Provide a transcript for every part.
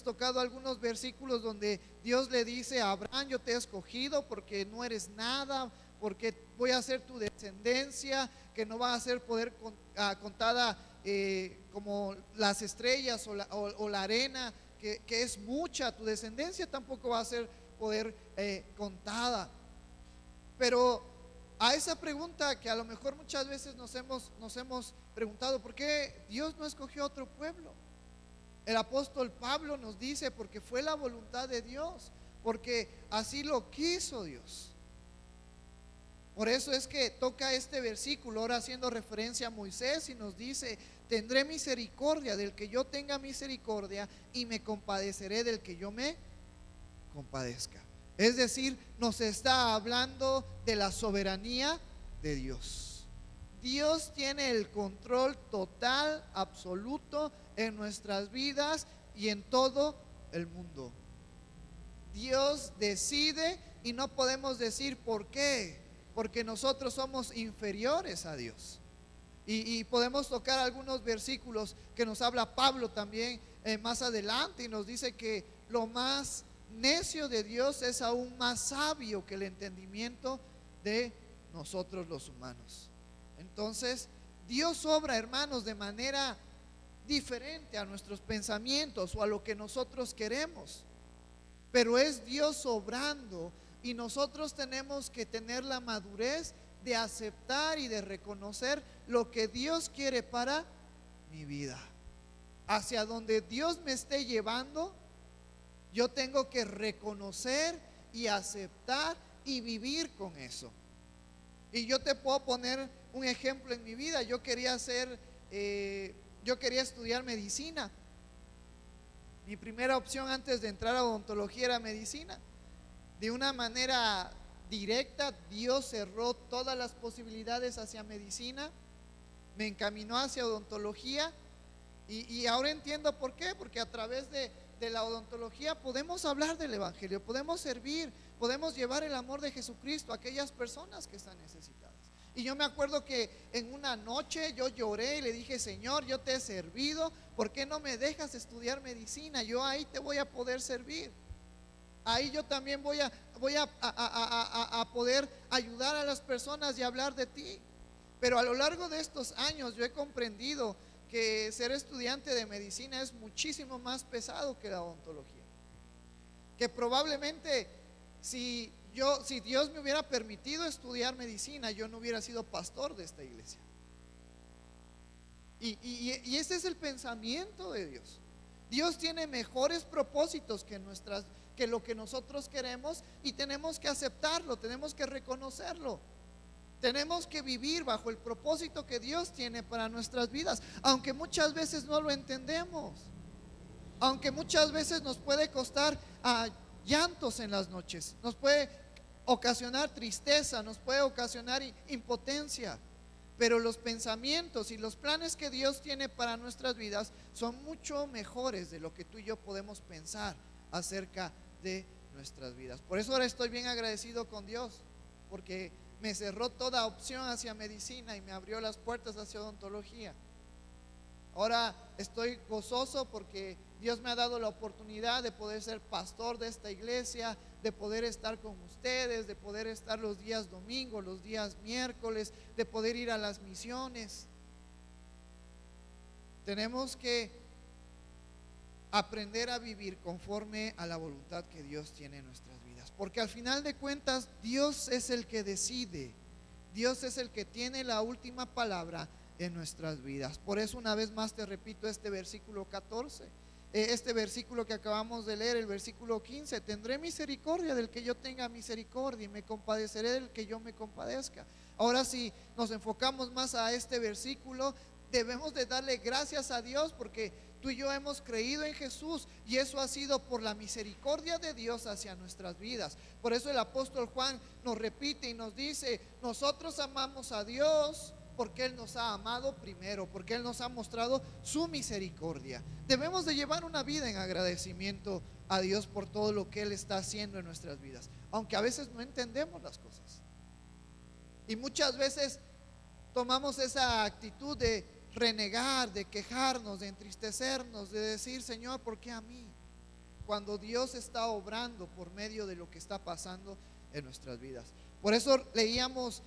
tocado algunos versículos donde Dios le dice a Abraham: yo te he escogido porque no eres nada, porque voy a ser tu descendencia, que no va a ser contada como las estrellas o la arena, que es mucha. Tu descendencia tampoco va a ser poder contada. Pero a esa pregunta que a lo mejor muchas veces nos hemos preguntado: ¿por qué Dios no escogió a otro pueblo? El apóstol Pablo nos dice: porque fue la voluntad de Dios, porque así lo quiso Dios. Por eso es que toca este versículo, ahora haciendo referencia a Moisés, y nos dice: tendré misericordia del que yo tenga misericordia, y me compadeceré del que yo me compadezca. Es decir, nos está hablando de la soberanía de Dios. Dios tiene el control total, absoluto en nuestras vidas y en todo el mundo. Dios decide, y no podemos decir por qué, porque nosotros somos inferiores a Dios. Y podemos tocar algunos versículos que nos habla Pablo también más adelante, y nos dice que lo más necio de Dios es aún más sabio que el entendimiento de nosotros los humanos. Entonces, Dios obra, hermanos, de manera diferente a nuestros pensamientos o a lo que nosotros queremos, pero es Dios obrando, y nosotros tenemos que tener la madurez de aceptar y de reconocer lo que Dios quiere para mi vida. Hacia donde Dios me esté llevando, yo tengo que reconocer y aceptar y vivir con eso. Y yo te puedo poner un ejemplo en mi vida. Yo quería estudiar medicina. Mi primera opción antes de entrar a odontología era medicina. De una manera directa, Dios cerró todas las posibilidades hacia medicina, me encaminó hacia odontología, y ahora entiendo por qué. Porque a través de la odontología podemos hablar del evangelio, podemos servir, podemos llevar el amor de Jesucristo a aquellas personas que están necesitadas. Y yo me acuerdo que en una noche yo lloré y le dije: Señor, yo te he servido, ¿por qué no me dejas estudiar medicina? Yo ahí te voy a poder servir, ahí yo también voy a poder ayudar a las personas y hablar de ti. Pero a lo largo de estos años yo he comprendido que ser estudiante de medicina es muchísimo más pesado que la odontología. Que probablemente si Dios me hubiera permitido estudiar medicina, yo no hubiera sido pastor de esta iglesia. Y ese es el pensamiento de Dios. Dios tiene mejores propósitos que lo que nosotros queremos, y tenemos que aceptarlo, tenemos que reconocerlo. Tenemos que vivir bajo el propósito que Dios tiene para nuestras vidas, aunque muchas veces no lo entendemos, aunque muchas veces nos puede costar llantos en las noches, nos puede ocasionar tristeza, nos puede ocasionar impotencia. Pero los pensamientos y los planes que Dios tiene para nuestras vidas son mucho mejores de lo que tú y yo podemos pensar acerca de nuestras vidas. Por eso ahora estoy bien agradecido con Dios, porque me cerró toda opción hacia medicina y me abrió las puertas hacia odontología. Ahora estoy gozoso porque Dios me ha dado la oportunidad de poder ser pastor de esta iglesia, de poder estar con ustedes, de poder estar los días domingos, los días miércoles, de poder ir a las misiones. Tenemos que aprender a vivir conforme a la voluntad que Dios tiene en nuestras vidas, porque al final de cuentas Dios es el que decide, Dios es el que tiene la última palabra en nuestras vidas. Por eso una vez más te repito este versículo 14, este versículo que acabamos de leer, el versículo 15: tendré misericordia del que yo tenga misericordia, y me compadeceré del que yo me compadezca. Ahora, si nos enfocamos más a este versículo, debemos de darle gracias a Dios, porque tú y yo hemos creído en Jesús, y eso ha sido por la misericordia de Dios hacia nuestras vidas. Por eso el apóstol Juan nos repite y nos dice: nosotros amamos a Dios porque Él nos ha amado primero, porque Él nos ha mostrado su misericordia. Debemos de llevar una vida en agradecimiento a Dios por todo lo que Él está haciendo en nuestras vidas, aunque a veces no entendemos las cosas, y muchas veces tomamos esa actitud de renegar, de quejarnos, de entristecernos, de decir: Señor, ¿por qué a mí? cuando Dios está obrando por medio de lo que está pasando en nuestras vidas. Por eso leíamos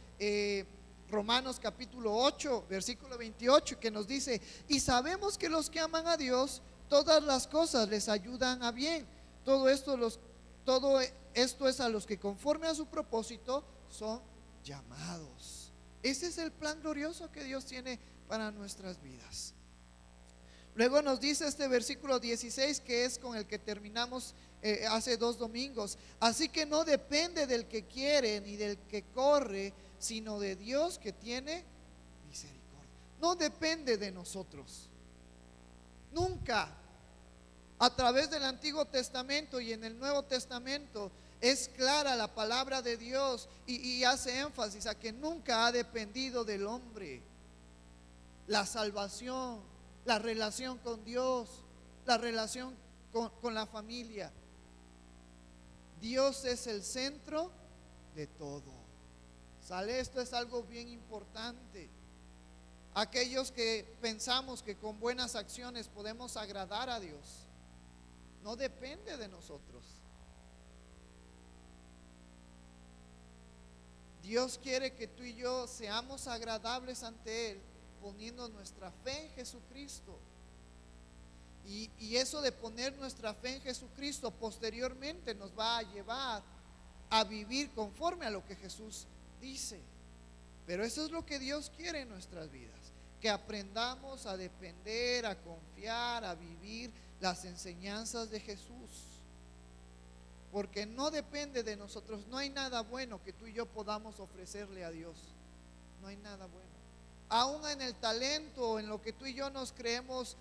Romanos capítulo 8, versículo 28, que nos dice: y sabemos que los que aman a Dios, todas las cosas les ayudan a bien. Todo esto es a los que conforme a su propósito son llamados. Ese es el plan glorioso que Dios tiene para nuestras vidas. Luego nos dice este versículo 16, que es con el que terminamos hace 2 domingos: así que no depende del que quiere ni del que corre, sino de Dios que tiene misericordia. No depende de nosotros. Nunca. A través del Antiguo Testamento y en el Nuevo Testamento es clara la palabra de Dios y hace énfasis a que nunca ha dependido del hombre. La salvación, la relación con Dios, la relación con la familia. Dios es el centro de todo. ¿Sale? Esto es algo bien importante. Aquellos que pensamos que con buenas acciones podemos agradar a Dios, no depende de nosotros. Dios quiere que tú y yo seamos agradables ante Él, poniendo nuestra fe en Jesucristo. Y eso de poner nuestra fe en Jesucristo posteriormente nos va a llevar a vivir conforme a lo que Jesús dice. Pero eso es lo que Dios quiere en nuestras vidas, que aprendamos a depender, a confiar, a vivir las enseñanzas de Jesús. Porque no depende de nosotros. No hay nada bueno que tú y yo podamos ofrecerle a Dios. No hay nada bueno. Aún en el talento, en lo que tú y yo nos creemos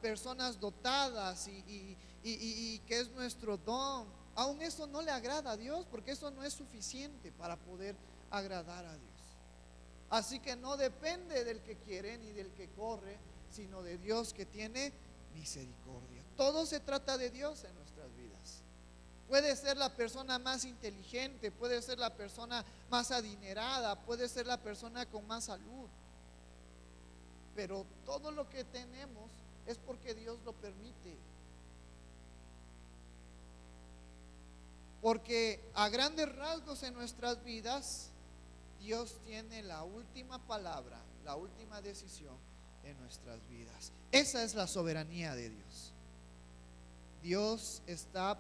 personas dotadas y que es nuestro don, aún eso no le agrada a Dios, porque eso no es suficiente para poder agradar a Dios. Así que no depende del que quiere ni del que corre, sino de Dios que tiene misericordia. Todo se trata de Dios en nuestras vidas. Puede ser la persona más inteligente, puede ser la persona más adinerada, puede ser la persona con más salud, pero todo lo que tenemos es porque Dios lo permite. Porque a grandes rasgos en nuestras vidas, Dios tiene la última palabra, la última decisión en nuestras vidas. Esa es la soberanía de Dios. Dios está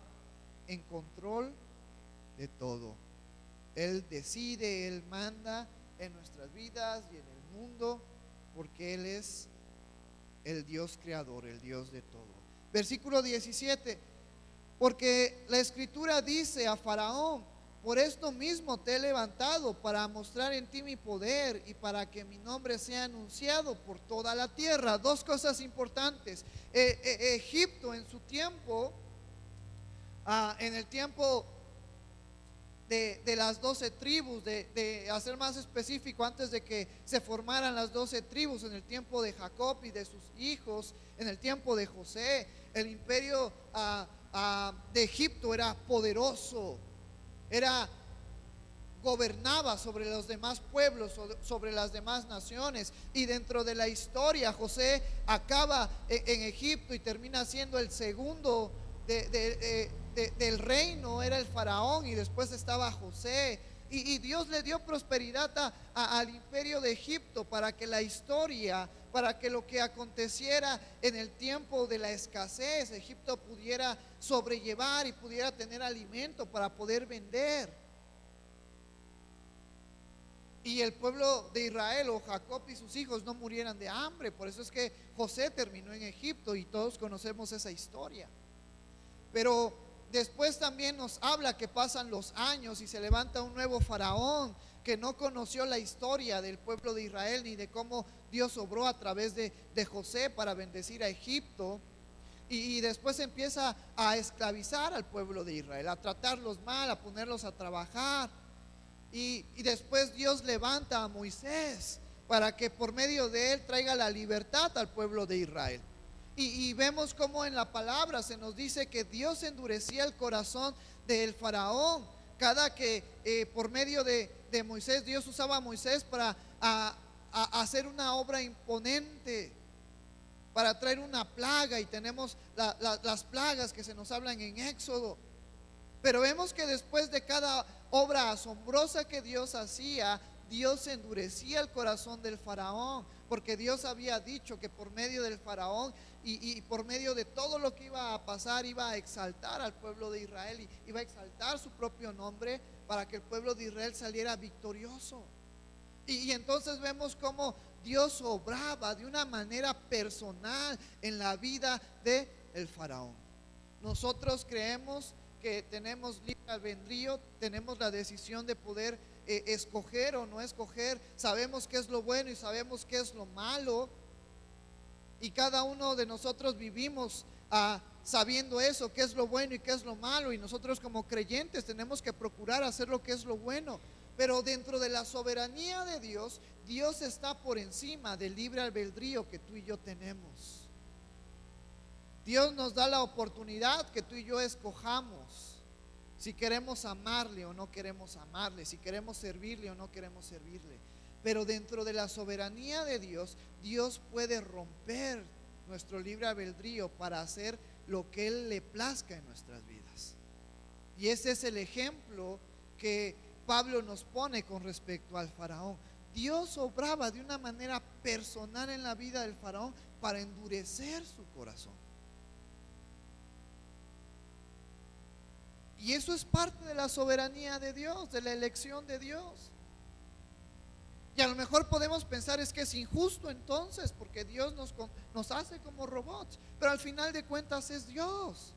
en control de todo. Él decide, Él manda en nuestras vidas y en el mundo, porque Él es el Dios creador, el Dios de todo. Versículo 17: porque la Escritura dice a Faraón: por esto mismo te he levantado, para mostrar en ti mi poder y para que mi nombre sea anunciado por toda la tierra. Dos cosas importantes. Egipto en su tiempo, en el tiempo de las 12 tribus, de hacer más específico, antes de que se formaran las 12 tribus, en el tiempo de Jacob y de sus hijos, en el tiempo de José, el imperio de Egipto era poderoso, gobernaba sobre los demás pueblos, sobre las demás naciones. Y dentro de la historia, José acaba en Egipto y termina siendo el segundo del reino. Era el faraón y después estaba José. Y Dios le dio prosperidad al imperio de Egipto, para que la historia, para que lo que aconteciera en el tiempo de la escasez, Egipto pudiera sobrellevar y pudiera tener alimento para poder vender. Y el pueblo de Israel, o Jacob y sus hijos, no murieran de hambre. Por eso es que José terminó en Egipto y todos conocemos esa historia. Pero después también nos habla que pasan los años y se levanta un nuevo faraón que no conoció la historia del pueblo de Israel ni de cómo Dios obró a través de José para bendecir a Egipto. Y después empieza a esclavizar al pueblo de Israel, a tratarlos mal, a ponerlos a trabajar. Y después Dios levanta a Moisés para que por medio de él traiga la libertad al pueblo de Israel. Y vemos cómo en la palabra se nos dice que Dios endurecía el corazón del faraón cada que por medio de Moisés, Dios usaba a Moisés para hacer una obra imponente. para traer una plaga, y tenemos las plagas que se nos hablan en Éxodo. Pero vemos que después de cada obra asombrosa que Dios hacía, Dios endurecía el corazón del faraón, porque Dios había dicho que por medio del faraón y por medio de todo lo que iba a pasar, iba a exaltar al pueblo de Israel, y iba a exaltar su propio nombre para que el pueblo de Israel saliera victorioso. Y entonces vemos cómo Dios obraba de una manera personal en la vida del faraón. Nosotros creemos que tenemos libre albedrío, tenemos la decisión de poder escoger o no escoger. Sabemos qué es lo bueno y sabemos qué es lo malo, y cada uno de nosotros vivimos sabiendo eso, qué es lo bueno y qué es lo malo, y nosotros como creyentes tenemos que procurar hacer lo que es lo bueno. Pero dentro de la soberanía de Dios, Dios está por encima del libre albedrío que tú y yo tenemos. Dios nos da la oportunidad que tú y yo escojamos si queremos amarle o no queremos amarle, si queremos servirle o no queremos servirle. Pero dentro de la soberanía de Dios, Dios puede romper nuestro libre albedrío para hacer lo que Él le plazca en nuestras vidas. Y ese es el ejemplo que Pablo nos pone con respecto al faraón. Dios obraba de una manera personal en la vida del faraón para endurecer su corazón. Y eso es parte de la soberanía de Dios, de la elección de Dios. Y a lo mejor podemos pensar, es que es injusto entonces, porque Dios nos hace como robots. Pero al final de cuentas es Dios.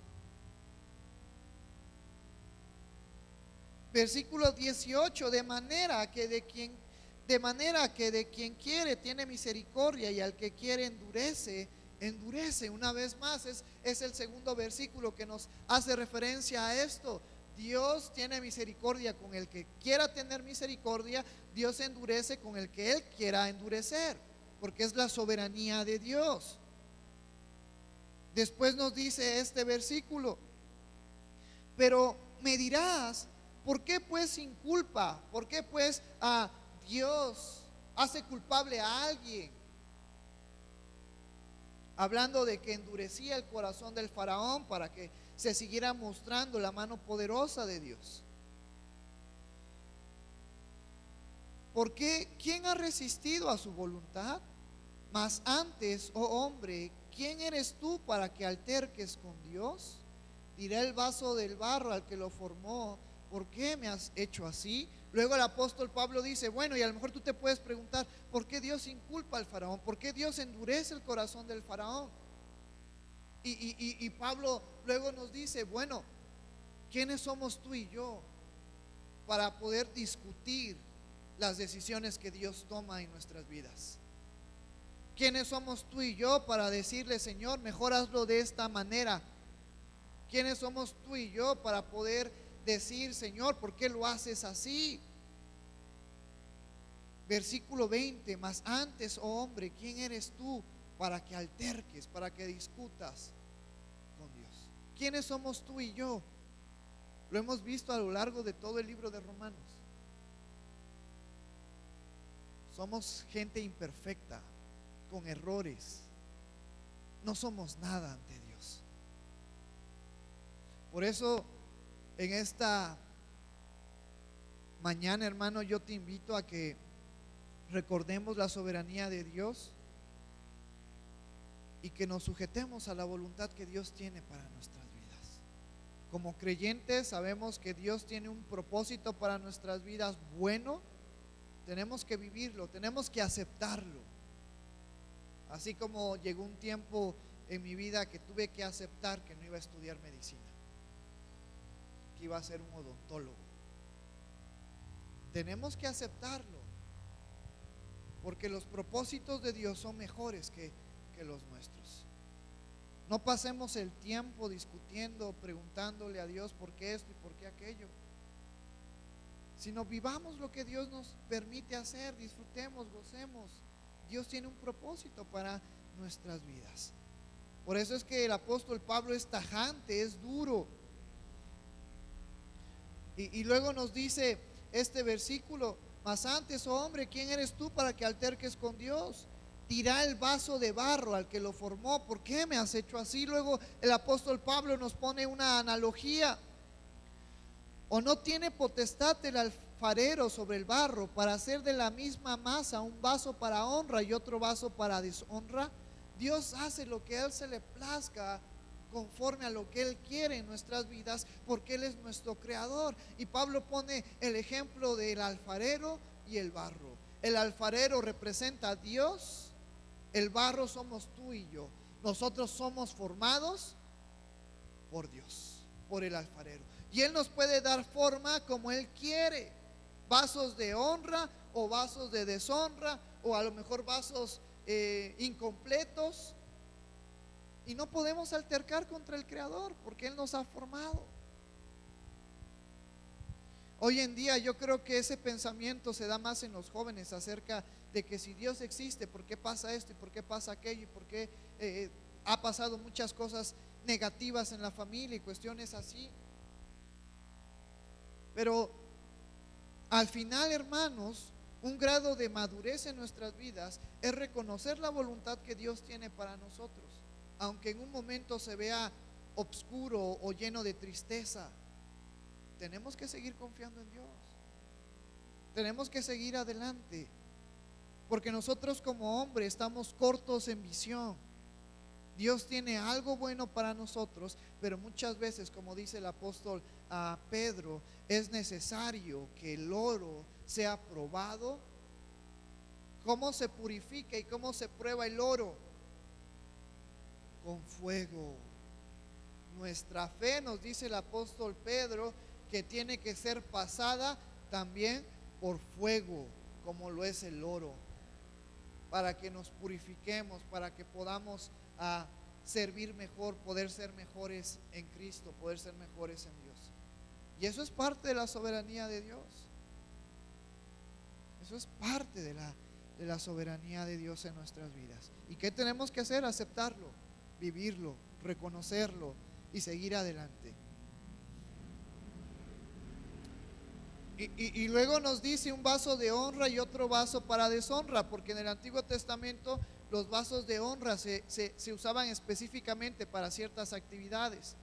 Versículo 18, de manera que de quien quiere tiene misericordia, y al que quiere endurece. Una vez más, es el segundo versículo que nos hace referencia a esto. Dios tiene misericordia con el que quiera tener misericordia. Dios endurece con el que Él quiera endurecer, porque es la soberanía de Dios. Después nos dice este versículo: pero me dirás, ¿por qué pues sin culpa? ¿Por qué pues Dios hace culpable a alguien? Hablando de que endurecía el corazón del faraón para que se siguiera mostrando la mano poderosa de Dios. Porque ¿quién ha resistido a su voluntad? Mas antes, oh hombre, ¿quién eres tú para que alterques con Dios? Dirá el vaso del barro al que lo formó: ¿por qué me has hecho así? Luego el apóstol Pablo dice, bueno, y a lo mejor tú te puedes preguntar, ¿por qué Dios inculpa al faraón? ¿Por qué Dios endurece el corazón del faraón? Y Pablo luego nos dice, bueno, ¿quiénes somos tú y yo para poder discutir las decisiones que Dios toma en nuestras vidas? ¿Quiénes somos tú y yo para decirle, Señor, mejor hazlo de esta manera? ¿Quiénes somos tú y yo para poder decir, Señor, ¿por qué lo haces así? Versículo 20, mas antes, oh hombre, ¿quién eres tú para que alterques, para que discutas con Dios? ¿Quiénes somos tú y yo? Lo hemos visto a lo largo de todo el libro de Romanos. Somos gente imperfecta, con errores. No somos nada ante Dios. Por eso en esta mañana, hermano, yo te invito a que recordemos la soberanía de Dios y que nos sujetemos a la voluntad que Dios tiene para nuestras vidas. Como creyentes sabemos que Dios tiene un propósito para nuestras vidas bueno. Tenemos que vivirlo, tenemos que aceptarlo. Así como llegó un tiempo en mi vida que tuve que aceptar que no iba a estudiar medicina, que iba a ser un odontólogo. Tenemos que aceptarlo, porque los propósitos de Dios son mejores que los nuestros. No pasemos el tiempo discutiendo, preguntándole a Dios por qué esto y por qué aquello, sino vivamos lo que Dios nos permite hacer, disfrutemos, gocemos. Dios tiene un propósito para nuestras vidas. Por eso es que el apóstol Pablo es tajante, es duro. Y luego nos dice este versículo: mas antes, oh hombre, ¿quién eres tú para que alterques con Dios? dirá el vaso de barro al que lo formó: ¿por qué me has hecho así? Luego el apóstol Pablo nos pone una analogía: ¿o no tiene potestad el alfarero sobre el barro para hacer de la misma masa un vaso para honra y otro vaso para deshonra? Dios hace lo que a Él se le plazca, conforme a lo que Él quiere en nuestras vidas, porque Él es nuestro creador. Y Pablo pone el ejemplo del alfarero y el barro. El alfarero representa a Dios, el barro somos tú y yo. Nosotros somos formados por Dios, por el alfarero, y Él nos puede dar forma como Él quiere: vasos de honra o vasos de deshonra, o a lo mejor vasos incompletos. Y no podemos altercar contra el Creador, porque Él nos ha formado. Hoy en día yo creo que ese pensamiento se da más en los jóvenes, acerca de que si Dios existe, ¿por qué pasa esto y por qué pasa aquello y por qué ha pasado muchas cosas negativas en la familia y cuestiones así? Pero al final, hermanos, un grado de madurez en nuestras vidas es reconocer la voluntad que Dios tiene para nosotros, aunque en un momento se vea oscuro o lleno de tristeza. Tenemos que seguir confiando en Dios, tenemos que seguir adelante, porque nosotros como hombres estamos cortos en visión. Dios tiene algo bueno para nosotros, pero muchas veces, como dice el apóstol Pedro, es necesario que el oro sea probado. ¿Cómo se purifica y cómo se prueba el oro? Con fuego. Nuestra fe, nos dice el apóstol Pedro, que tiene que ser pasada también por fuego, como lo es el oro, para que nos purifiquemos, para que podamos servir mejor, poder ser mejores en Cristo, poder ser mejores en Dios. Y eso es parte de la soberanía de Dios. Eso es parte de la soberanía de Dios en nuestras vidas. ¿Y qué tenemos que hacer? Aceptarlo, vivirlo, reconocerlo y seguir adelante. Y luego nos dice un vaso de honra y otro vaso para deshonra, porque en el Antiguo Testamento los vasos de honra se usaban específicamente para ciertas actividades.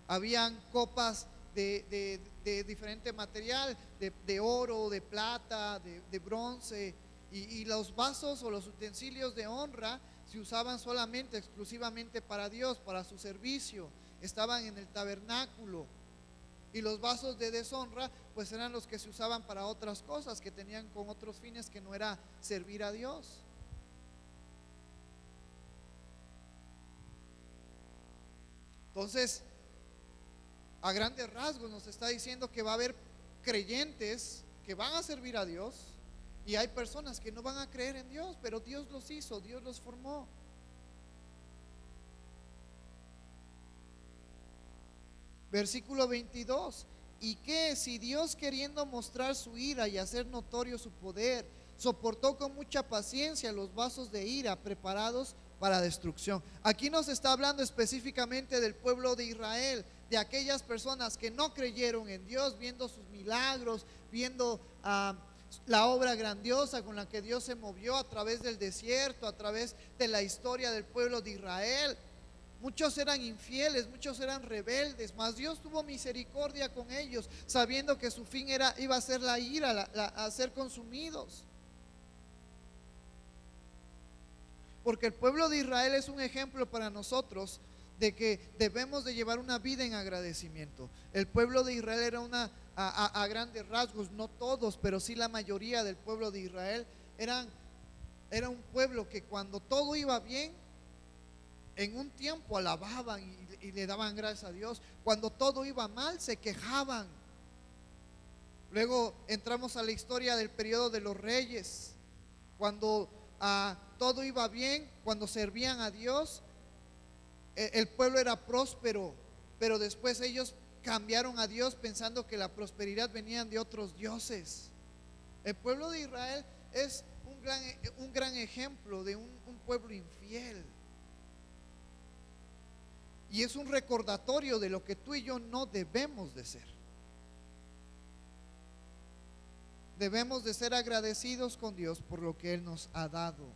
Habían copas de diferente material, de oro, de plata, de bronce, y los vasos o los utensilios de honra se usaban solamente, exclusivamente para Dios, para su servicio. Estaban en el tabernáculo. Y los vasos de deshonra pues eran los que se usaban para otras cosas, que tenían con otros fines que no era servir a Dios. Entonces, a grandes rasgos nos está diciendo que va a haber creyentes que van a servir a Dios, y hay personas que no van a creer en Dios, pero Dios los hizo, Dios los formó. Versículo 22: ¿y qué si Dios, queriendo mostrar su ira y hacer notorio su poder, soportó con mucha paciencia los vasos de ira preparados para destrucción? Aquí nos está hablando específicamente del pueblo de Israel, de aquellas personas que no creyeron en Dios, viendo sus milagros, viendo la obra grandiosa con la que Dios se movió a través del desierto, a través de la historia del pueblo de Israel. Muchos eran infieles, muchos eran rebeldes, mas Dios tuvo misericordia con ellos, sabiendo que su fin iba a ser la ira, a ser consumidos. Porque el pueblo de Israel es un ejemplo para nosotros de que debemos de llevar una vida en agradecimiento. El pueblo de Israel era a grandes rasgos, no todos, pero sí la mayoría del pueblo de Israel era un pueblo que cuando todo iba bien, en un tiempo alababan y le daban gracias a Dios. Cuando todo iba mal, se quejaban. Luego entramos a la historia del periodo de los reyes. Cuando todo iba bien, cuando servían a Dios, el pueblo era próspero, pero después ellos cambiaron a Dios pensando que la prosperidad venía de otros dioses. El pueblo de Israel es un gran ejemplo de un pueblo infiel. Y es un recordatorio de lo que tú y yo no debemos de ser. Debemos de ser agradecidos con Dios por lo que Él nos ha dado.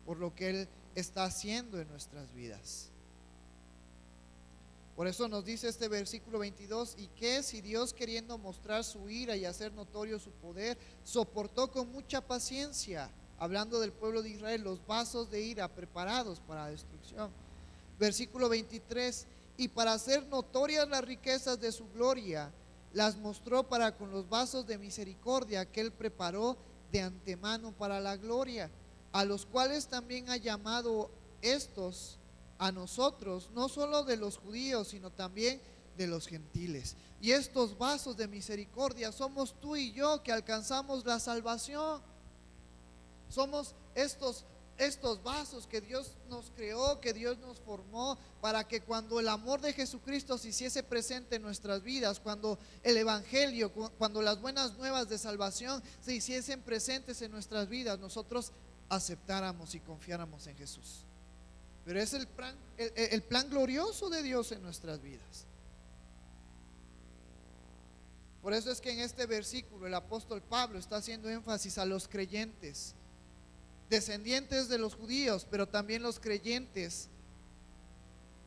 por lo que Él está haciendo en nuestras vidas. Por eso nos dice este versículo 22: ¿y qué si Dios, queriendo mostrar su ira y hacer notorio su poder, soportó con mucha paciencia, hablando del pueblo de Israel, los vasos de ira preparados para la destrucción? Versículo 23: y para hacer notorias las riquezas de su gloria, las mostró para con los vasos de misericordia que Él preparó de antemano para la gloria, a los cuales también ha llamado estos a nosotros, no solo de los judíos, sino también de los gentiles. Y estos vasos de misericordia somos tú y yo, que alcanzamos la salvación. Somos estos vasos que Dios nos creó, que Dios nos formó, para que cuando el amor de Jesucristo se hiciese presente en nuestras vidas, cuando el evangelio, cuando las buenas nuevas de salvación se hiciesen presentes en nuestras vidas, nosotros aceptáramos y confiáramos en Jesús. Pero es el plan glorioso de Dios en nuestras vidas. Por eso es que en este versículo el apóstol Pablo está haciendo énfasis a los creyentes, descendientes de los judíos, pero también los creyentes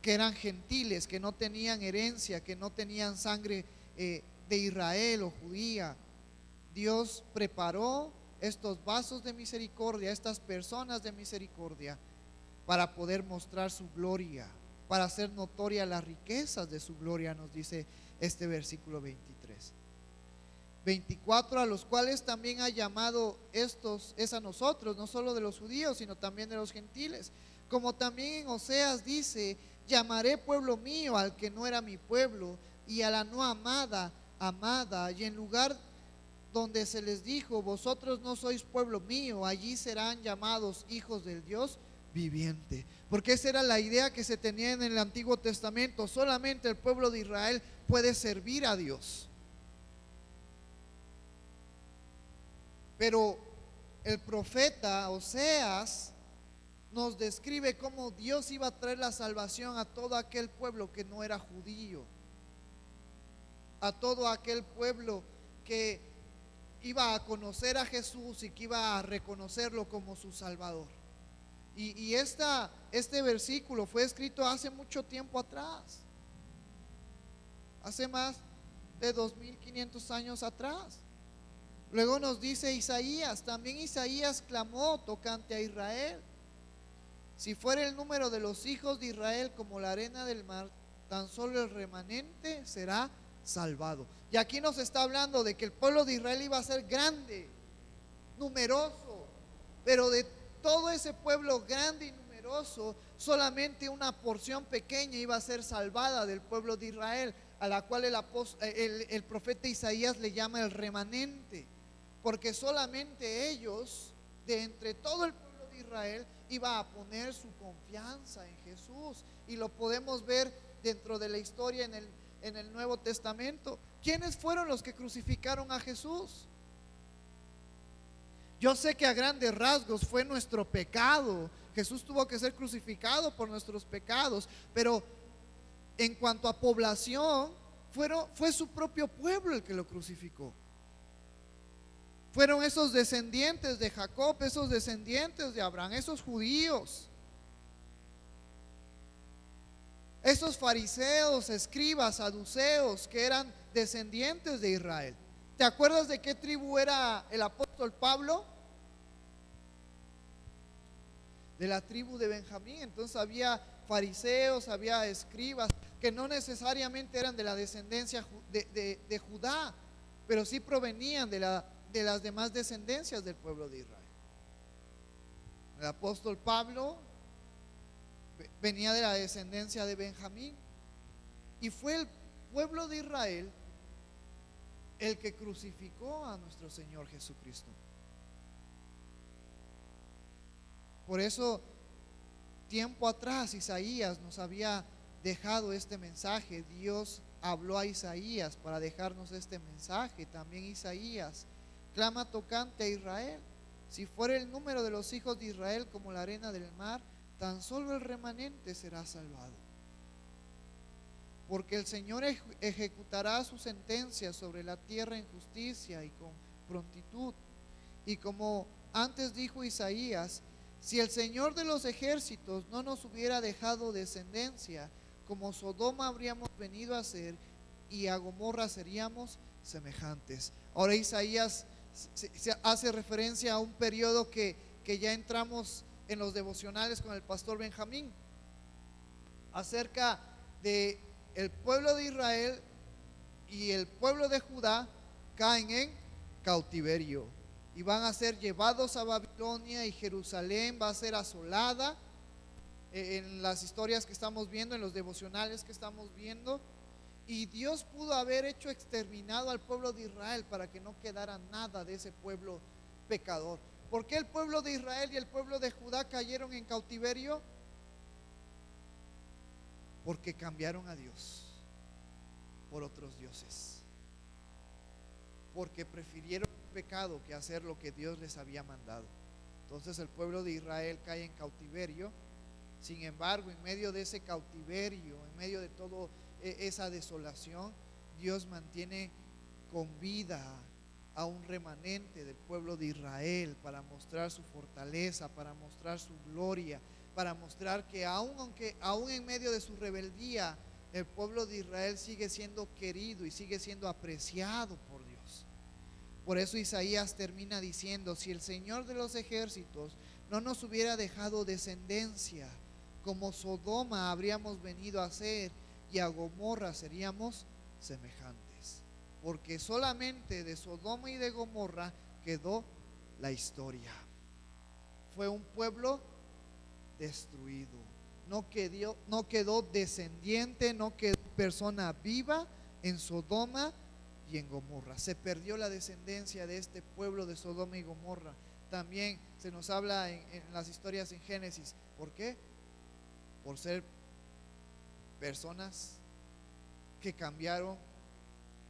que eran gentiles, que no tenían herencia, que no tenían sangre de Israel o judía. Dios preparó estos vasos de misericordia, estas personas de misericordia, para poder mostrar su gloria, para hacer notoria las riquezas de su gloria, nos dice este versículo 23. 24: a los cuales también ha llamado estos, es a nosotros, no solo de los judíos, sino también de los gentiles. Como también en Oseas dice: llamaré pueblo mío al que no era mi pueblo, y a la no amada, amada. Y en lugar donde se les dijo: vosotros no sois pueblo mío, allí serán llamados hijos del Dios viviente. Porque esa era la idea que se tenía en el Antiguo Testamento: solamente el pueblo de Israel puede servir a Dios. Pero el profeta Oseas nos describe cómo Dios iba a traer la salvación a todo aquel pueblo que no era judío, a todo aquel pueblo que iba a conocer a Jesús y que iba a reconocerlo como su Salvador. Y este versículo fue escrito hace mucho tiempo atrás, hace más de 2500 años atrás. Luego nos dice Isaías, también Isaías clamó tocante a Israel: si fuera el número de los hijos de Israel como la arena del mar, tan solo el remanente será salvado. Y aquí nos está hablando de que el pueblo de Israel iba a ser grande, numeroso, pero de todo ese pueblo grande y numeroso, solamente una porción pequeña iba a ser salvada del pueblo de Israel, a la cual el profeta Isaías le llama el remanente, porque solamente ellos, de entre todo el pueblo de Israel, iba a poner su confianza en Jesús. Y lo podemos ver dentro de la historia en el Nuevo Testamento. ¿Quiénes fueron los que crucificaron a Jesús? Yo sé que a grandes rasgos fue nuestro pecado. Jesús tuvo que ser crucificado por nuestros pecados, pero en cuanto a población, fue su propio pueblo el que lo crucificó. Fueron esos descendientes de Jacob, esos descendientes de Abraham, esos judíos, esos fariseos, escribas, saduceos, que eran descendientes de Israel. ¿Te acuerdas de qué tribu era el apóstol Pablo? De la tribu de Benjamín. Entonces había fariseos, había escribas que no necesariamente eran de la descendencia de Judá, pero sí provenían de las demás descendencias del pueblo de Israel. El apóstol Pablo venía de la descendencia de Benjamín, y fue el pueblo de Israel el que crucificó a nuestro Señor Jesucristo. Por eso, tiempo atrás, Isaías nos había dejado este mensaje. Dios habló a Isaías para dejarnos este mensaje. También Isaías clama tocante a Israel: si fuera el número de los hijos de Israel como la arena del mar, tan solo el remanente será salvado. Porque el Señor ejecutará su sentencia sobre la tierra en justicia y con prontitud. Y como antes dijo Isaías, Si el Señor de los ejércitos no nos hubiera dejado descendencia, como Sodoma habríamos venido a ser, y a Gomorra seríamos semejantes. Ahora Isaías se hace referencia a un periodo que ya entramos en los devocionales con el pastor Benjamín, acerca de el pueblo de Israel y el pueblo de Judá caen en cautiverio y van a ser llevados a Babilonia, y Jerusalén va a ser asolada. En las historias que estamos viendo, en los devocionales que estamos viendo, y Dios pudo haber hecho exterminado al pueblo de Israel para que no quedara nada de ese pueblo pecador. ¿Por qué el pueblo de Israel y el pueblo de Judá cayeron en cautiverio? Porque cambiaron a Dios por otros dioses, porque prefirieron el pecado que hacer lo que Dios les había mandado. Entonces el pueblo de Israel cae en cautiverio. Sin embargo, en medio de ese cautiverio, en medio de toda esa desolación, Dios mantiene con vida a un remanente del pueblo de Israel para mostrar su fortaleza, para mostrar su gloria, para mostrar que aún en medio de su rebeldía, el pueblo de Israel sigue siendo querido y sigue siendo apreciado por Dios. Por eso Isaías termina diciendo: si el Señor de los ejércitos no nos hubiera dejado descendencia, como Sodoma habríamos venido a ser, y a Gomorra seríamos semejantes. Porque solamente de Sodoma y de Gomorra quedó la historia. Fue un pueblo destruido. No quedó descendiente, no quedó persona viva en Sodoma y en Gomorra. Se perdió la descendencia de este pueblo de Sodoma y Gomorra. También se nos habla en las historias en Génesis. ¿Por qué? Por ser personas que cambiaron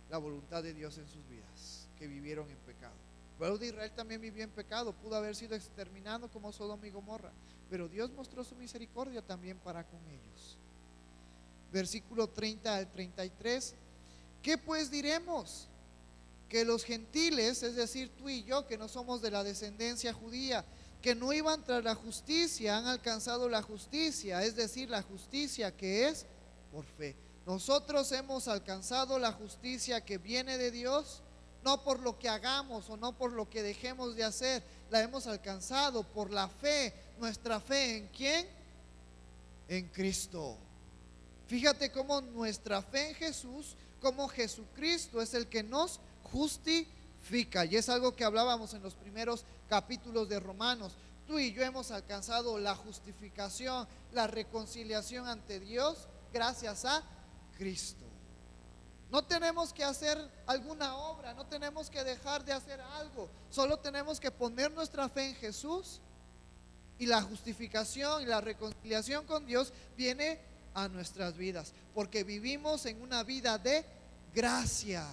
la voluntad de Dios en sus vidas, que vivieron en pecado. El pueblo de Israel también vivió en pecado, pudo haber sido exterminado como Sodoma y Gomorra, pero Dios mostró su misericordia también para con ellos. Versículo 30 al 33. ¿Qué pues diremos? Que los gentiles, es decir, tú y yo, que no somos de la descendencia judía, que no iban tras la justicia, han alcanzado la justicia, es decir, la justicia que es por fe. Nosotros hemos alcanzado la justicia que viene de Dios, no por lo que hagamos o no por lo que dejemos de hacer, la hemos alcanzado por la fe. ¿Nuestra fe en quién? En Cristo. Fíjate cómo nuestra fe en Jesús, como Jesucristo es el que nos justifica, y es algo que hablábamos en los primeros capítulos de Romanos. Tú y yo hemos alcanzado la justificación, la reconciliación ante Dios gracias a Cristo. No tenemos que hacer alguna obra, no tenemos que dejar de hacer algo, solo tenemos que poner nuestra fe en Jesús, y la justificación y la reconciliación con Dios viene a nuestras vidas, porque vivimos en una vida de gracia.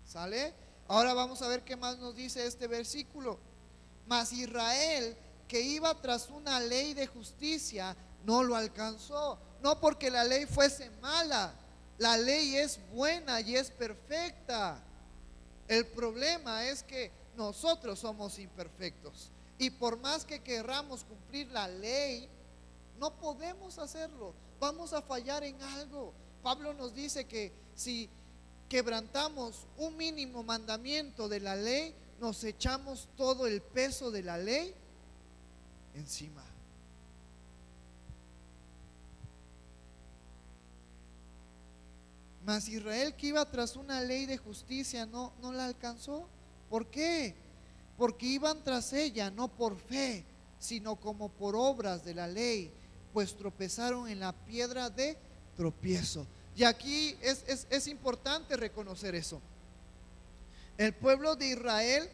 ¿Sale? Ahora vamos a ver qué más nos dice este versículo. Mas Israel, que iba tras una ley de justicia, no lo alcanzó. No porque la ley fuese mala, la ley es buena y es perfecta. El problema es que nosotros somos imperfectos, y por más que querramos cumplir la ley, no podemos hacerlo. Vamos a fallar en algo. Pablo nos dice que si quebrantamos un mínimo mandamiento de la ley, nos echamos todo el peso de la ley encima. Mas Israel, que iba tras una ley de justicia, no la alcanzó. ¿Por qué? Porque iban tras ella no por fe, sino como por obras de la ley, pues tropezaron en la piedra de tropiezo. Y aquí es importante reconocer eso. El pueblo de Israel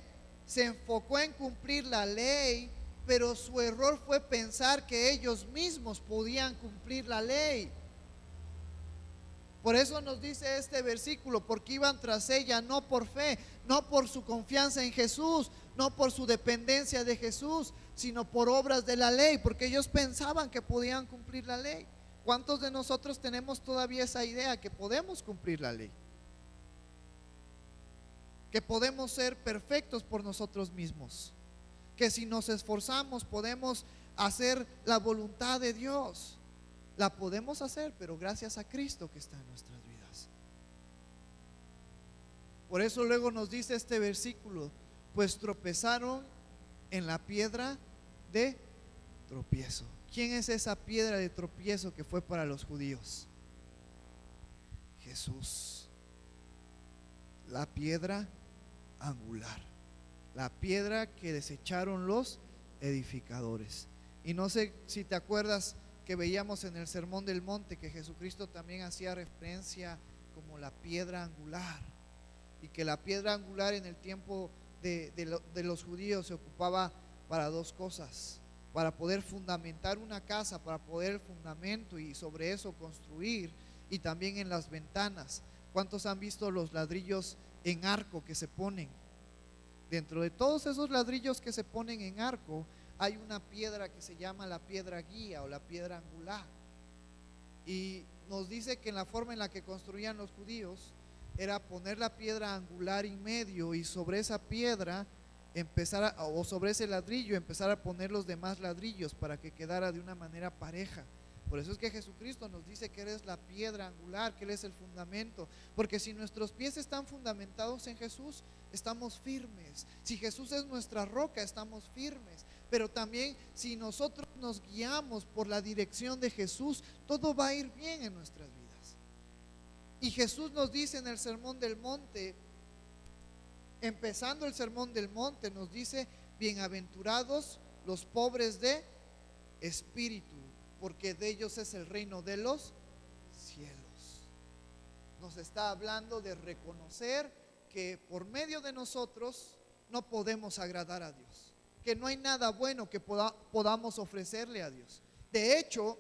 se enfocó en cumplir la ley, pero su error fue pensar que ellos mismos podían cumplir la ley. Por eso nos dice este versículo: porque iban tras ella no por fe, no por su confianza en Jesús, no por su dependencia de Jesús, sino por obras de la ley, porque ellos pensaban que podían cumplir la ley. ¿Cuántos de nosotros tenemos todavía esa idea que podemos cumplir la ley? Que podemos ser perfectos por nosotros mismos. que si nos esforzamos podemos hacer la voluntad de Dios. La podemos hacer, pero gracias a Cristo que está en nuestras vidas. Por eso luego nos dice este versículo: pues tropezaron en la piedra de tropiezo. ¿Quién es esa piedra de tropiezo que fue para los judíos? Jesús, la piedra angular, la piedra que desecharon los edificadores. Y no sé si te acuerdas que veíamos en el Sermón del Monte que Jesucristo también hacía referencia como la piedra angular, y que la piedra angular en el tiempo de los judíos se ocupaba para dos cosas: para poder fundamentar una casa, para poder el fundamento y sobre eso construir, y también en las ventanas. ¿Cuántos han visto los ladrillos en arco que se ponen? Dentro de todos esos ladrillos que se ponen en arco hay una piedra que se llama la piedra guía o la piedra angular. Y nos dice que en la forma en la que construían los judíos era poner la piedra angular en medio, y sobre esa piedra o sobre ese ladrillo empezar a poner los demás ladrillos para que quedara de una manera pareja. Por eso es que Jesucristo nos dice que Él es la piedra angular, que Él es el fundamento. Porque si nuestros pies están fundamentados en Jesús, estamos firmes. Si Jesús es nuestra roca, estamos firmes. Pero también si nosotros nos guiamos por la dirección de Jesús, todo va a ir bien en nuestras vidas. Y Jesús nos dice en el Sermón del Monte, empezando el Sermón del Monte, nos dice: bienaventurados los pobres de espíritu, porque de ellos es el reino de los cielos. Nos está hablando de reconocer que por medio de nosotros no podemos agradar a Dios, que no hay nada bueno que podamos ofrecerle a Dios. De hecho,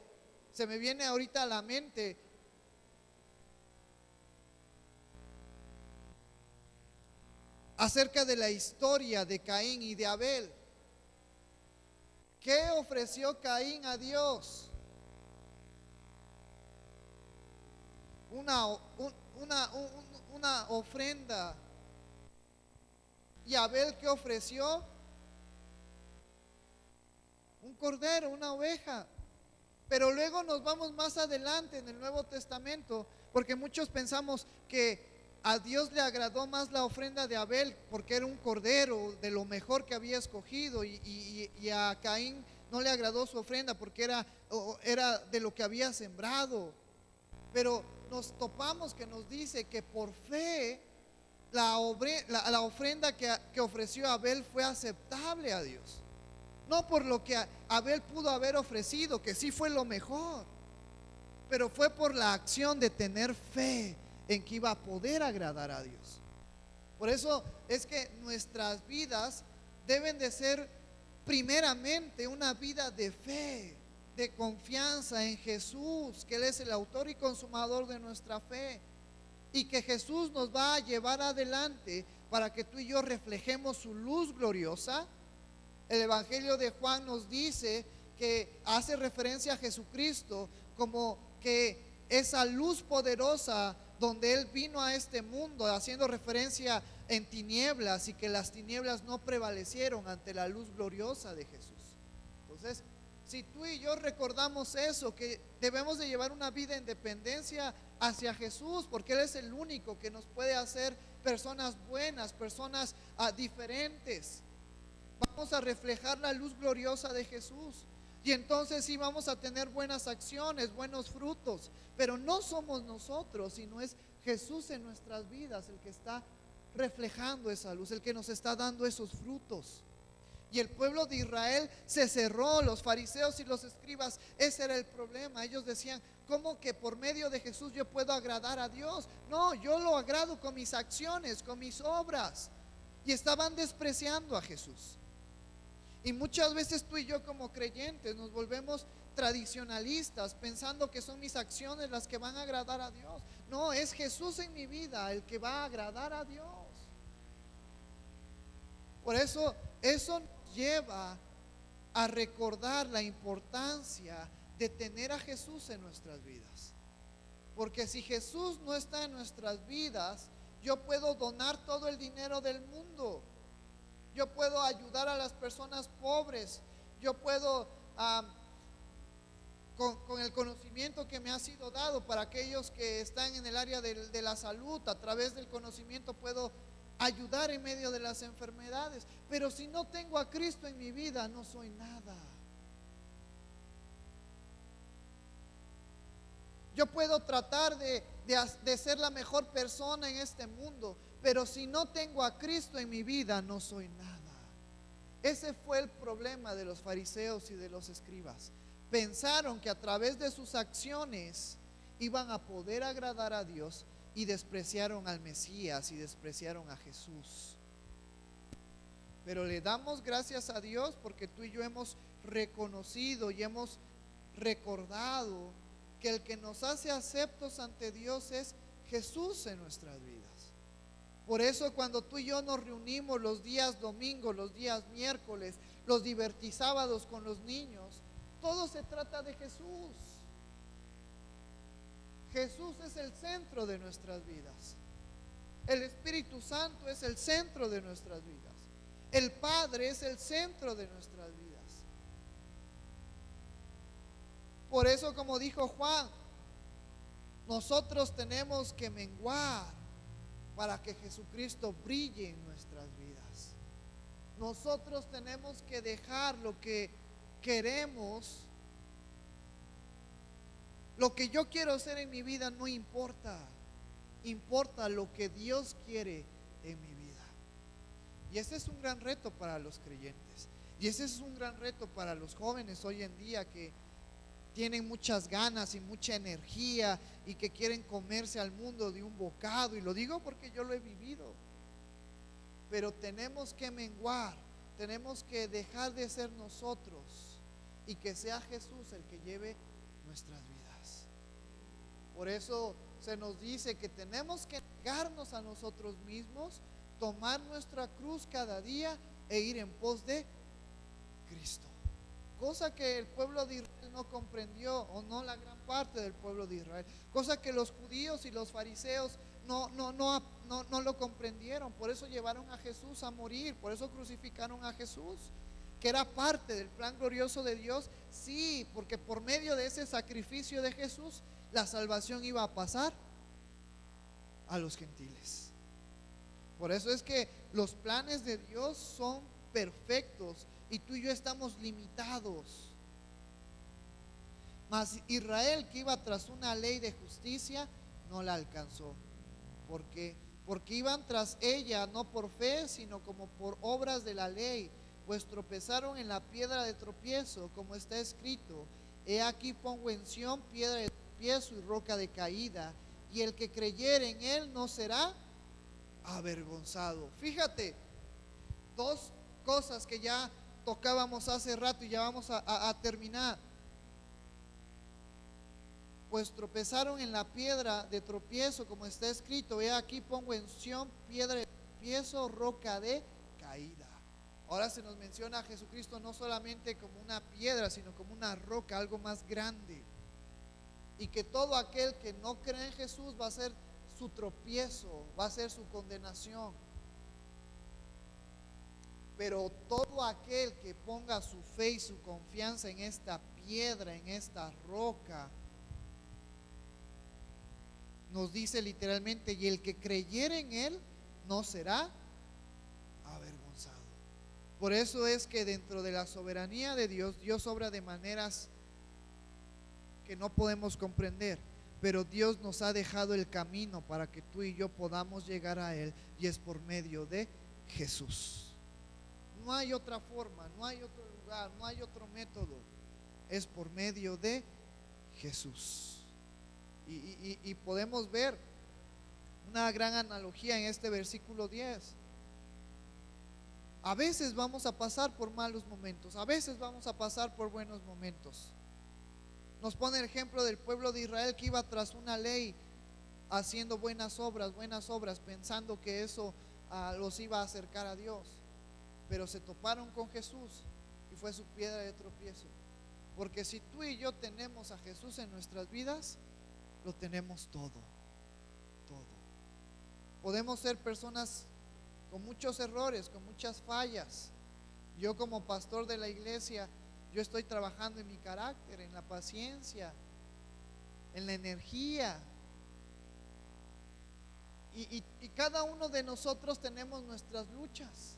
se me viene ahorita a la mente acerca de la historia de Caín y de Abel. ¿Qué ofreció Caín a Dios? Una ofrenda. ¿Y Abel qué ofreció? Un cordero, una oveja. Pero luego nos vamos más adelante en el Nuevo Testamento, porque muchos pensamos que a Dios le agradó más la ofrenda de Abel porque era un cordero de lo mejor que había escogido, y a Caín no le agradó su ofrenda porque era de lo que había sembrado. Pero nos topamos que nos dice que por fe la ofrenda que ofreció Abel fue aceptable a Dios. No por lo que Abel pudo haber ofrecido, que sí fue lo mejor, pero fue por la acción de tener fe en que iba a poder agradar a Dios. Por eso es que nuestras vidas deben de ser primeramente una vida de fe, de confianza en Jesús, que Él es el autor y consumador de nuestra fe, y que Jesús nos va a llevar adelante para que tú y yo reflejemos su luz gloriosa. El Evangelio de Juan nos dice que hace referencia a Jesucristo como que esa luz poderosa donde Él vino a este mundo, haciendo referencia en tinieblas, y que las tinieblas no prevalecieron ante la luz gloriosa de Jesús. Entonces, si tú y yo recordamos eso, que debemos de llevar una vida en dependencia hacia Jesús, porque Él es el único que nos puede hacer personas buenas, personas diferentes, vamos a reflejar la luz gloriosa de Jesús. Y entonces sí vamos a tener buenas acciones, buenos frutos, pero no somos nosotros, sino es Jesús en nuestras vidas el que está reflejando esa luz, el que nos está dando esos frutos. Y el pueblo de Israel se cerró, los fariseos y los escribas, ese era el problema. Ellos decían: ¿cómo que por medio de Jesús yo puedo agradar a Dios? No, yo lo agrado con mis acciones, con mis obras. Y estaban despreciando a Jesús. Y muchas veces tú y yo como creyentes nos volvemos tradicionalistas, pensando que son mis acciones las que van a agradar a Dios. No, es Jesús en mi vida el que va a agradar a Dios. Por eso nos lleva a recordar la importancia de tener a Jesús en nuestras vidas. Porque si Jesús no está en nuestras vidas, yo puedo donar todo el dinero del mundo, yo puedo ayudar a las personas pobres, yo puedo, con el conocimiento que me ha sido dado para aquellos que están en el área de la salud, a través del conocimiento puedo ayudar en medio de las enfermedades. Pero si no tengo a Cristo en mi vida, no soy nada. Yo puedo tratar de ser la mejor persona en este mundo, pero si no tengo a Cristo en mi vida, no soy nada. Ese fue el problema de los fariseos y de los escribas. Pensaron que a través de sus acciones iban a poder agradar a Dios y despreciaron al Mesías y despreciaron a Jesús. Pero le damos gracias a Dios porque tú y yo hemos reconocido y hemos recordado que el que nos hace aceptos ante Dios es Jesús en nuestras vidas. Por eso cuando tú y yo nos reunimos los días domingos, los días miércoles, los divertisábados con los niños, todo se trata de Jesús. Jesús es el centro de nuestras vidas. El Espíritu Santo es el centro de nuestras vidas. El Padre es el centro de nuestras vidas. Por eso, como dijo Juan, nosotros tenemos que menguar para que Jesucristo brille en nuestras vidas. Nosotros tenemos que dejar lo que queremos. Lo que yo quiero hacer en mi vida no importa. Importa lo que Dios quiere en mi vida. Y ese es un gran reto para los creyentes. Y ese es un gran reto para los jóvenes hoy en día que tienen muchas ganas y mucha energía y que quieren comerse al mundo de un bocado. Y lo digo porque yo lo he vivido. Pero tenemos que menguar, tenemos que dejar de ser nosotros y que sea Jesús el que lleve nuestras vidas. Por eso se nos dice que tenemos que negarnos a nosotros mismos, tomar nuestra cruz cada día e ir en pos de Cristo. Cosa que el pueblo de Israel no comprendió, o no la gran parte del pueblo de Israel. Cosa que los judíos y los fariseos no lo comprendieron. Por eso llevaron a Jesús a morir, por eso crucificaron a Jesús, que era parte del plan glorioso de Dios. Sí, porque por medio de ese sacrificio de Jesús, la salvación iba a pasar a los gentiles. Por eso es que los planes de Dios son perfectos y tú y yo estamos limitados. Mas Israel, que iba tras una ley de justicia, no la alcanzó. ¿Por qué? Porque iban tras ella no por fe, sino como por obras de la ley, pues tropezaron en la piedra de tropiezo, como está escrito: he aquí pongo en Sión piedra de tropiezo y roca de caída, y el que creyere en él no será avergonzado. Fíjate, dos cosas que ya tocábamos hace rato y ya vamos a terminar. Pues tropezaron en la piedra de tropiezo, como está escrito: he aquí pongo en Sión piedra de tropiezo, roca de caída. Ahora se nos menciona a Jesucristo no solamente como una piedra, sino como una roca, algo más grande. Y que todo aquel que no cree en Jesús va a ser su tropiezo, va a ser su condenación. Pero todo aquel que ponga su fe y su confianza en esta piedra, en esta roca, nos dice literalmente: y el que creyere en él no será avergonzado. Por eso es que dentro de la soberanía de Dios, Dios obra de maneras que no podemos comprender, pero Dios nos ha dejado el camino para que tú y yo podamos llegar a Él, y es por medio de Jesús. No hay otra forma, no hay otro lugar, no hay otro método. Es por medio de Jesús. Y podemos ver una gran analogía en este versículo 10. A veces vamos a pasar por malos momentos, a veces vamos a pasar por buenos momentos. Nos pone el ejemplo del pueblo de Israel que iba tras una ley, haciendo buenas obras, pensando que eso los iba a acercar a Dios. Pero se toparon con Jesús y fue su piedra de tropiezo. Porque si tú y yo tenemos a Jesús en nuestras vidas, lo tenemos todo, todo. Podemos ser personas con muchos errores, con muchas fallas. Yo como pastor de la iglesia, yo estoy trabajando en mi carácter, en la paciencia, en la energía. Y cada uno de nosotros tenemos nuestras luchas.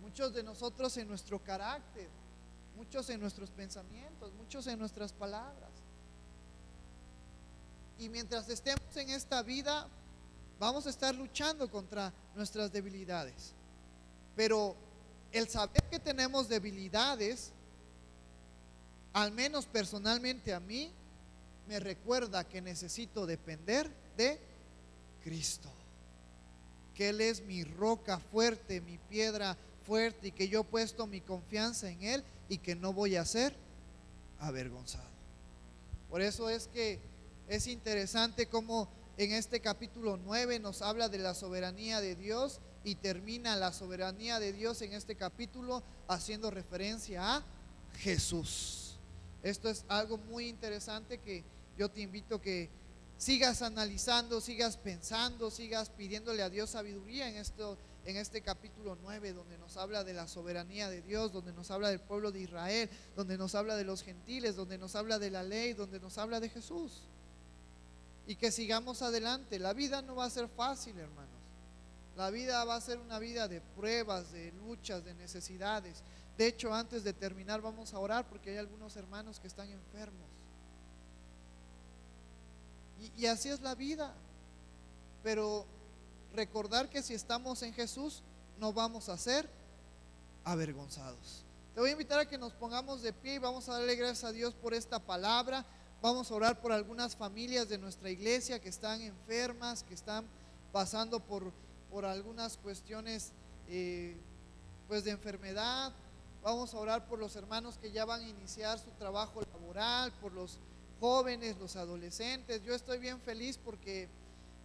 Muchos de nosotros en nuestro carácter, muchos en nuestros pensamientos, muchos en nuestras palabras. Y mientras estemos en esta vida, vamos a estar luchando contra nuestras debilidades. Pero el saber que tenemos debilidades, al menos personalmente a mí, me recuerda que necesito depender de Cristo, que Él es mi roca fuerte, mi piedra fuerte, y que yo he puesto mi confianza en Él y que no voy a ser avergonzado. Por eso es que es interesante cómo en este capítulo 9 nos habla de la soberanía de Dios y termina la soberanía de Dios en este capítulo haciendo referencia a Jesús. Esto es algo muy interesante que yo te invito a que sigas analizando, sigas pensando, sigas pidiéndole a Dios sabiduría en este capítulo 9, donde nos habla de la soberanía de Dios, donde nos habla del pueblo de Israel, donde nos habla de los gentiles, donde nos habla de la ley, donde nos habla de Jesús. Y que sigamos adelante. La vida no va a ser fácil, hermanos. La vida va a ser una vida de pruebas, de luchas, de necesidades. De hecho, antes de terminar vamos a orar porque hay algunos hermanos que están enfermos. Y así es la vida. Pero recordar que si estamos en Jesús no vamos a ser avergonzados. Te voy a invitar a que nos pongamos de pie y vamos a darle gracias a Dios por esta palabra. Vamos a orar por algunas familias de nuestra iglesia que están enfermas, que están pasando por algunas cuestiones pues de enfermedad. Vamos a orar por los hermanos que ya van a iniciar su trabajo laboral, por los jóvenes, los adolescentes. Yo estoy bien feliz porque,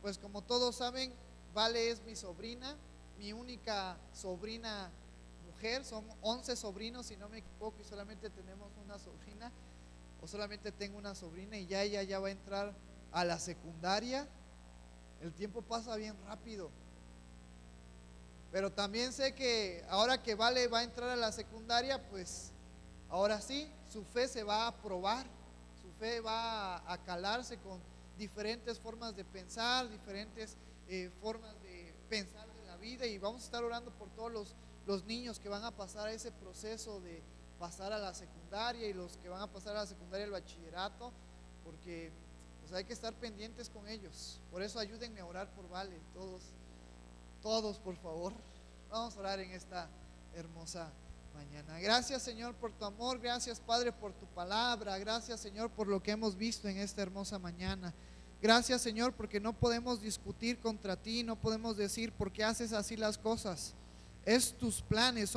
pues como todos saben, Vale es mi sobrina, mi única sobrina mujer. Son 11 sobrinos, si no me equivoco, y solamente tenemos una sobrina, o solamente tengo una sobrina, y ella ya va a entrar a la secundaria. El tiempo pasa bien rápido. Pero también sé que ahora que Vale va a entrar a la secundaria, pues ahora sí, su fe se va a probar. Su fe va a calarse con diferentes formas de pensar, diferentes formas de pensar de la vida. Y vamos a estar orando por todos los niños que van a pasar a ese proceso de pasar a la secundaria, y los que van a pasar a la secundaria, el bachillerato, porque pues hay que estar pendientes con ellos. Por eso ayúdenme a orar por Vale, todos por favor. Vamos a orar en esta hermosa mañana. Gracias, Señor, por tu amor. Gracias, Padre, por tu palabra. Gracias, Señor, por lo que hemos visto en esta hermosa mañana. Gracias, Señor, porque no podemos discutir contra ti, no podemos decir por qué haces así las cosas. Es tus planes,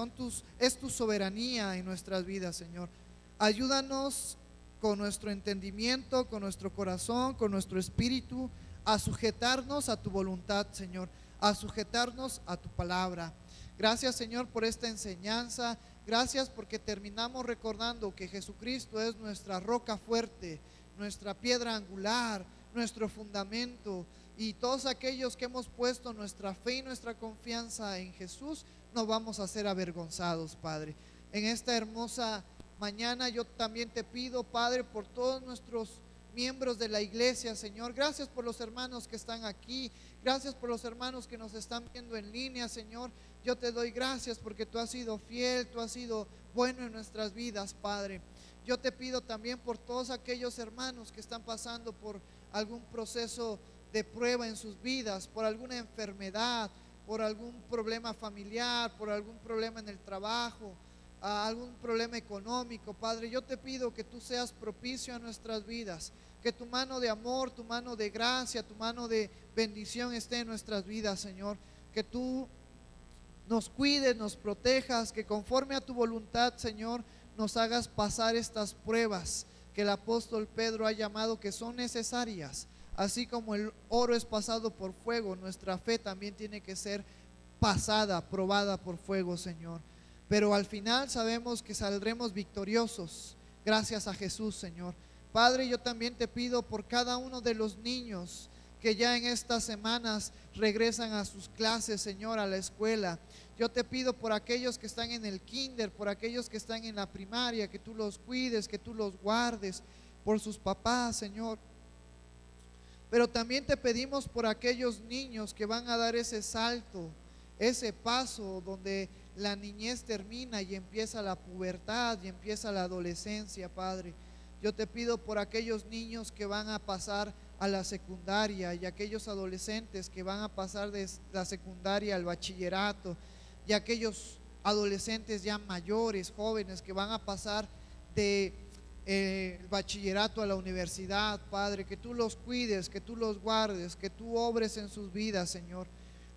es tu soberanía en nuestras vidas, Señor. Ayúdanos con nuestro entendimiento, con nuestro corazón, con nuestro espíritu, a sujetarnos a tu voluntad, Señor, a sujetarnos a tu palabra. Gracias, Señor, por esta enseñanza. Gracias porque terminamos recordando que Jesucristo es nuestra roca fuerte, nuestra piedra angular, nuestro fundamento. Y todos aquellos que hemos puesto nuestra fe y nuestra confianza en Jesús, no vamos a ser avergonzados, Padre. En esta hermosa mañana yo también te pido, Padre, por todos nuestros miembros de la iglesia, Señor. Gracias por los hermanos que están aquí. Gracias por los hermanos que nos están viendo en línea, Señor. Yo te doy gracias porque tú has sido fiel, tú has sido bueno en nuestras vidas, Padre. Yo te pido también por todos aquellos hermanos que están pasando por algún proceso de prueba en sus vidas, por alguna enfermedad, por algún problema familiar, por algún problema en el trabajo, algún problema económico, Padre. Yo te pido que tú seas propicio a nuestras vidas, que tu mano de amor, tu mano de gracia, tu mano de bendición esté en nuestras vidas, Señor. Que tú nos cuides, nos protejas, que conforme a tu voluntad, Señor, nos hagas pasar estas pruebas que el apóstol Pedro ha llamado que son necesarias. Así como el oro es pasado por fuego, nuestra fe también tiene que ser pasada, probada por fuego, Señor. Pero al final sabemos que saldremos victoriosos gracias a Jesús, Señor. Padre, yo también te pido por cada uno de los niños que ya en estas semanas regresan a sus clases, Señor, a la escuela. Yo te pido por aquellos que están en el kinder, por aquellos que están en la primaria, que tú los cuides, que tú los guardes, por sus papás, Señor. Pero también te pedimos por aquellos niños que van a dar ese salto, ese paso donde la niñez termina y empieza la pubertad y empieza la adolescencia, Padre. Yo te pido por aquellos niños que van a pasar a la secundaria y aquellos adolescentes que van a pasar de la secundaria al bachillerato y aquellos adolescentes ya mayores, jóvenes, que van a pasar de el bachillerato a la universidad, Padre, que tú los cuides, que tú los guardes, que tú obres en sus vidas, Señor.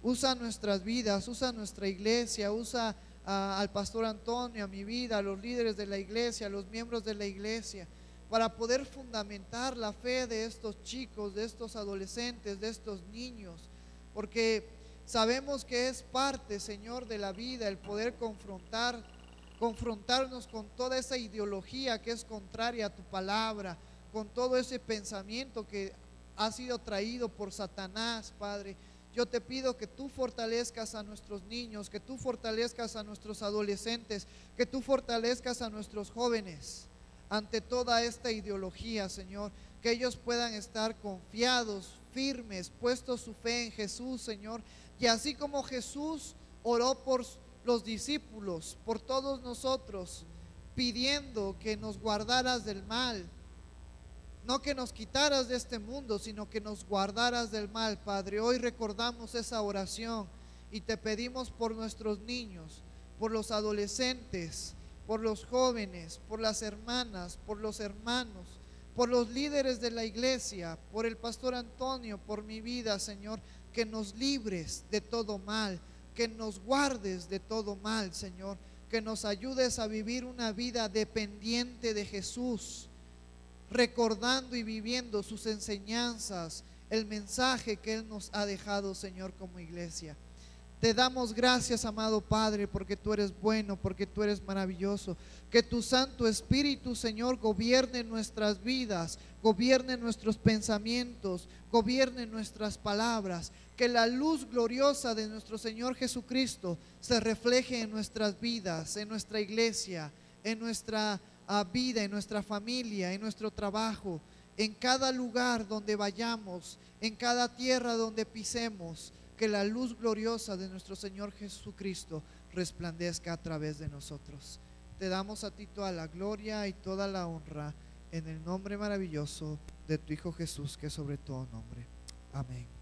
Usa nuestras vidas, usa nuestra iglesia, usa al pastor Antonio, a mi vida, a los líderes de la iglesia, a los miembros de la iglesia, para poder fundamentar la fe de estos chicos, de estos adolescentes, de estos niños, porque sabemos que es parte, Señor, de la vida el poder confrontarnos con toda esa ideología que es contraria a tu palabra, con todo ese pensamiento que ha sido traído por Satanás, Padre. Yo te pido que tú fortalezcas a nuestros niños, que tú fortalezcas a nuestros adolescentes, que tú fortalezcas a nuestros jóvenes ante toda esta ideología, Señor, que ellos puedan estar confiados, firmes, puestos su fe en Jesús, Señor. Y así como Jesús oró por los discípulos, por todos nosotros, pidiendo que nos guardaras del mal, no que nos quitaras de este mundo, sino que nos guardaras del mal, Padre. Hoy recordamos esa oración y te pedimos por nuestros niños, por los adolescentes, por los jóvenes, por las hermanas, por los hermanos, por los líderes de la iglesia, por el pastor Antonio, por mi vida, Señor, que nos libres de todo mal, que nos guardes de todo mal, Señor, que nos ayudes a vivir una vida dependiente de Jesús, recordando y viviendo sus enseñanzas, el mensaje que Él nos ha dejado, Señor, como iglesia. Te damos gracias, amado Padre, porque tú eres bueno, porque tú eres maravilloso. Que tu Santo Espíritu, Señor, gobierne nuestras vidas, gobierne nuestros pensamientos, gobierne nuestras palabras. Que la luz gloriosa de nuestro Señor Jesucristo se refleje en nuestras vidas, en nuestra iglesia, en nuestra vida, en nuestra familia, en nuestro trabajo, en cada lugar donde vayamos, en cada tierra donde pisemos. Que la luz gloriosa de nuestro Señor Jesucristo resplandezca a través de nosotros. Te damos a ti toda la gloria y toda la honra en el nombre maravilloso de tu Hijo Jesús, que es sobre todo nombre. Amén.